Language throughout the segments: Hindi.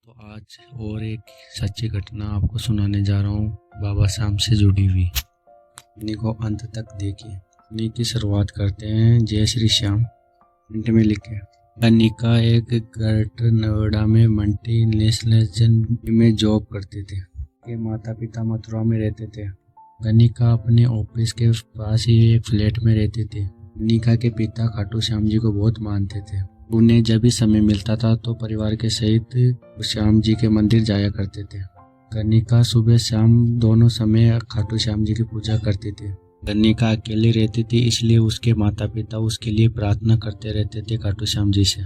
तो आज और एक सच्ची घटना आपको सुनाने जा रहा हूँ बाबा श्याम से जुड़ी हुई। कहानी को अंत तक देखिए। कहानी की शुरुआत करते हैं जय श्री श्याम। प्रिंट में लिखे कनिका एक ग्रेटर नोएडा में मल्टी नेशनल में जॉब करते थे। के माता पिता मथुरा में रहते थे। कनिका अपने ऑफिस के पास ही एक फ्लैट में रहती थी। कनिका के पिता खाटू श्याम जी को बहुत मानते थे। उन्हें जब भी समय मिलता था तो परिवार के सहित श्याम जी के मंदिर जाया करते थे। कनिका सुबह शाम दोनों समय खाटू श्याम जी की पूजा करती थी। कनिका अकेली रहती थी, इसलिए उसके माता पिता उसके लिए प्रार्थना करते रहते थे खाटू श्याम जी से,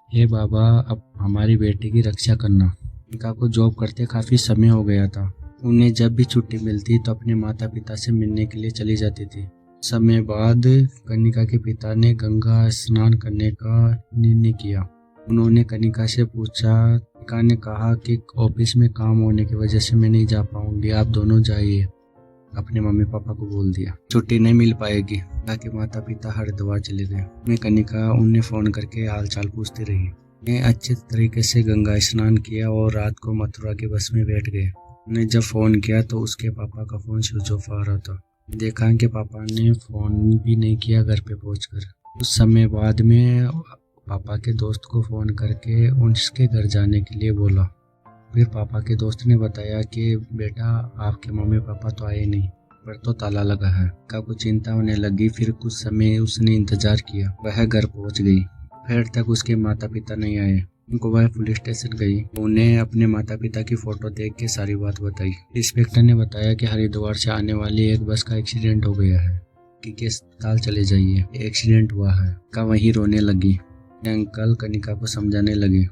हे बाबा अब हमारी बेटी की रक्षा करना। कनिका को जॉब करते काफ़ी समय हो गया था। उन्हें जब भी छुट्टी मिलती तो अपने माता पिता से मिलने के लिए चली जाती थी। समय बाद कनिका के पिता ने गंगा स्नान करने का निर्णय किया। उन्होंने कनिका से पूछा। कनिका ने कहा कि ऑफिस में काम होने की वजह से मैं नहीं जा पाऊंगी, आप दोनों जाइए। अपने मम्मी पापा को बोल दिया छुट्टी नहीं मिल पाएगी। कनिका के माता पिता हरिद्वार चले गए। कनिका उन्हें फोन करके हाल चाल पूछती रही। उन्हें अच्छे तरीके से गंगा स्नान किया और रात को मथुरा के बस में बैठ गए। उन्हें जब फोन किया तो उसके पापा का फोन स्विच ऑफ आ रहा था। देखा कि पापा ने फोन भी नहीं किया घर पे पहुंचकर। उस समय बाद में पापा के दोस्त को फ़ोन करके उसके घर जाने के लिए बोला। फिर पापा के दोस्त ने बताया कि बेटा आपके मम्मी पापा तो आए नहीं, पर तो ताला लगा है। का कुछ चिंता होने लगी। फिर कुछ समय उसने इंतजार किया। वह घर पहुंच गई। फिर तक उसके माता पिता नहीं आए। उनको वह पुलिस स्टेशन गई। उन्हें अपने माता पिता की फोटो देख के सारी बात बताई। इंस्पेक्टर ने बताया कि हरिद्वार से आने वाली एक बस का एक्सीडेंट हो गया है कि अस्पताल चले जाइए, एक्सीडेंट हुआ है। का वहीं रोने लगी। अंकल कनिका को समझाने लगे।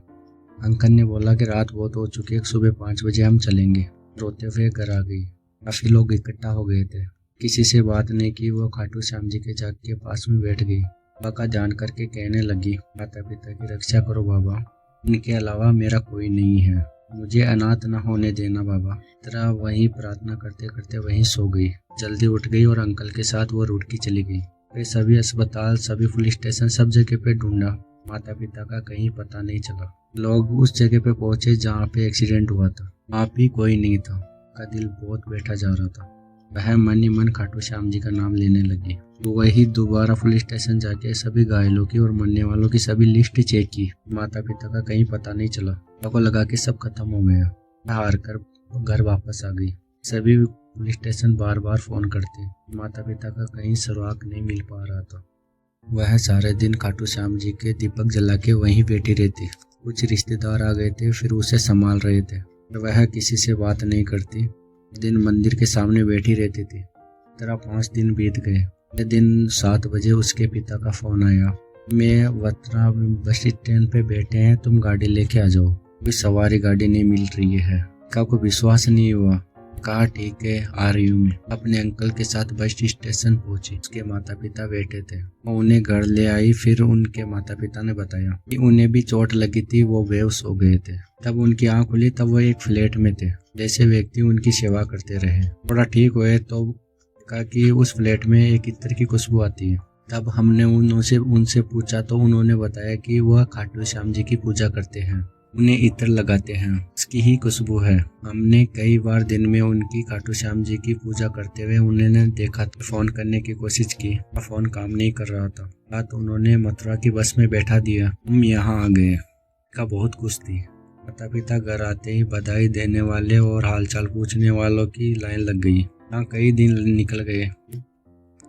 अंकल ने बोला कि रात बहुत हो चुकी है, सुबह 5 बजे हम चलेंगे। रोते हुए घर आ गई। काफी लोग इकट्ठा हो गए थे। किसी से बात नहीं की। वो खाटू श्याम जी के जग के पास में बैठ गई। बाबा का ध्यान करके कहने लगी, माता पिता की रक्षा करो बाबा, इनके अलावा मेरा कोई नहीं है, मुझे अनाथ न होने देना बाबा। तरह वहीं प्रार्थना करते करते वहीं सो गई। जल्दी उठ गई और अंकल के साथ वो रूट की चली गई। वे सभी अस्पताल, सभी पुलिस स्टेशन, सब जगह पे ढूंढा। माता पिता का कहीं पता नहीं चला। लोग उस जगह पे पहुंचे जहाँ पे एक्सीडेंट हुआ था। वहाँ भी कोई नहीं था। का दिल बहुत बैठा जा रहा था। वह मन ही मन खाटू श्याम जी का नाम लेने लगी। तो वही दोबारा पुलिस स्टेशन जाके सभी घायलों की और मरने वालों की सभी लिस्ट चेक की। माता पिता का कहीं पता नहीं चला। को लगा कि सब खत्म हो गया। हार कर घर वापस आ गई। सभी पुलिस स्टेशन बार बार फोन करते, माता पिता का कहीं सुराग नहीं मिल पा रहा था। वह सारे दिन खाटू श्याम जी के दीपक जला के वहीं बैठी रहती। कुछ रिश्तेदार आ गए थे, फिर उसे संभाल रहे थे। वह किसी से बात नहीं करती। दिन मंदिर के सामने बैठी रहती थी। तरह 5 दिन बीत गए। दिन 7 बजे उसके पिता का फोन आया, मैं वत्रा बस स्टैंड पे बैठे हैं, तुम गाड़ी लेके आ जाओ, कोई सवारी गाड़ी नहीं मिल रही है। का को विश्वास नहीं हुआ। कहा ठीक है आ रही हूँ। मैं अपने अंकल के साथ बस स्टेशन पहुंची। उसके माता पिता बैठे थे। वो उन्हें घर ले आई। फिर उनके माता पिता ने बताया कि उन्हें भी चोट लगी थी, वो बेहोश हो गए थे। तब उनकी आंख खुली, तब वो एक फ्लैट में थे। जैसे व्यक्ति उनकी सेवा करते रहे। थोड़ा ठीक हुए तो कहा कि उस फ्लैट में एक इत्र की खुशबू आती है। तब हमने उनसे पूछा तो उन्होंने बताया कि वह खाटू श्याम जी की पूजा करते हैं, उन्हें इत्र लगाते हैं, उसकी ही खुशबू है। हमने कई बार दिन में उनकी खाटू श्याम जी की पूजा करते हुए उन्होंने देखा। फोन करने की कोशिश की, फोन काम नहीं कर रहा था। रात उन्होंने मथुरा की बस में बैठा दिया। हम यहाँ आ गए। का बहुत खुश थी। माता पिता घर आते ही बधाई देने वाले और हालचाल पूछने वालों की लाइन लग गई। यहाँ कई दिन निकल गए।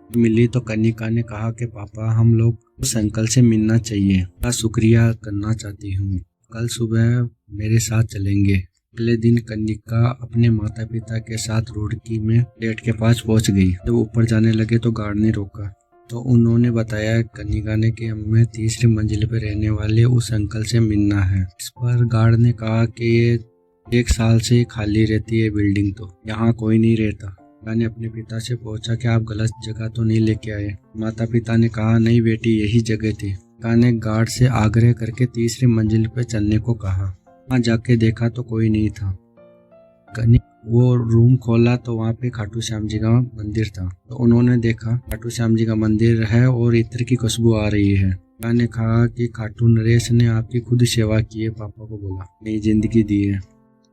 मिली तो कनिका ने कहा कि पापा हम लोग उस अंकल से मिलना चाहिए, का शुक्रिया करना चाहती हूँ, कल सुबह मेरे साथ चलेंगे। अगले दिन कनिका अपने माता पिता के साथ रुड़की में गेट के पास पहुंच गई। जब ऊपर जाने लगे तो गार्ड ने रोका। तो उन्होंने बताया कनिका ने कि हमें 3री मंजिल पर रहने वाले उस अंकल से मिलना है। इस पर गार्ड ने कहा कि ये 1 साल से खाली रहती है बिल्डिंग, तो यहाँ कोई नहीं रहता। मैंने अपने पिता से पूछा कि आप गलत जगह तो नहीं लेके आए। माता पिता ने कहा नहीं बेटी यही जगह थी। ने गार्ड से आग्रह करके 3री मंजिल पर चलने को कहा। वहाँ जाके देखा तो कोई नहीं था। वो रूम खोला तो वहाँ पे खाटू श्याम जी का मंदिर था। तो उन्होंने देखा खाटू श्याम जी का मंदिर है और इत्र की खुशबू आ रही है। पिता ने कहा कि खाटू नरेश ने आपकी खुद सेवा की है। पापा को बोला, नई जिंदगी दी है,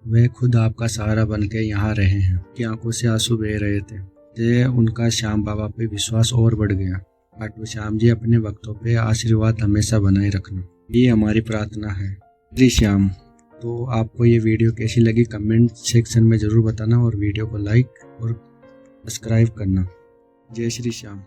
वह खुद आपका सहारा बन के यहाँ रहे हैं। की आंखों से आंसू बह रहे थे। उनका श्याम बाबा पे विश्वास और बढ़ गया। खाटू श्याम जी, अपने भक्तों पे आशीर्वाद हमेशा बनाए रखना, ये हमारी प्रार्थना है। श्री श्याम। तो आपको ये वीडियो कैसी लगी कमेंट सेक्शन में ज़रूर बताना और वीडियो को लाइक और सब्सक्राइब करना। जय श्री श्याम।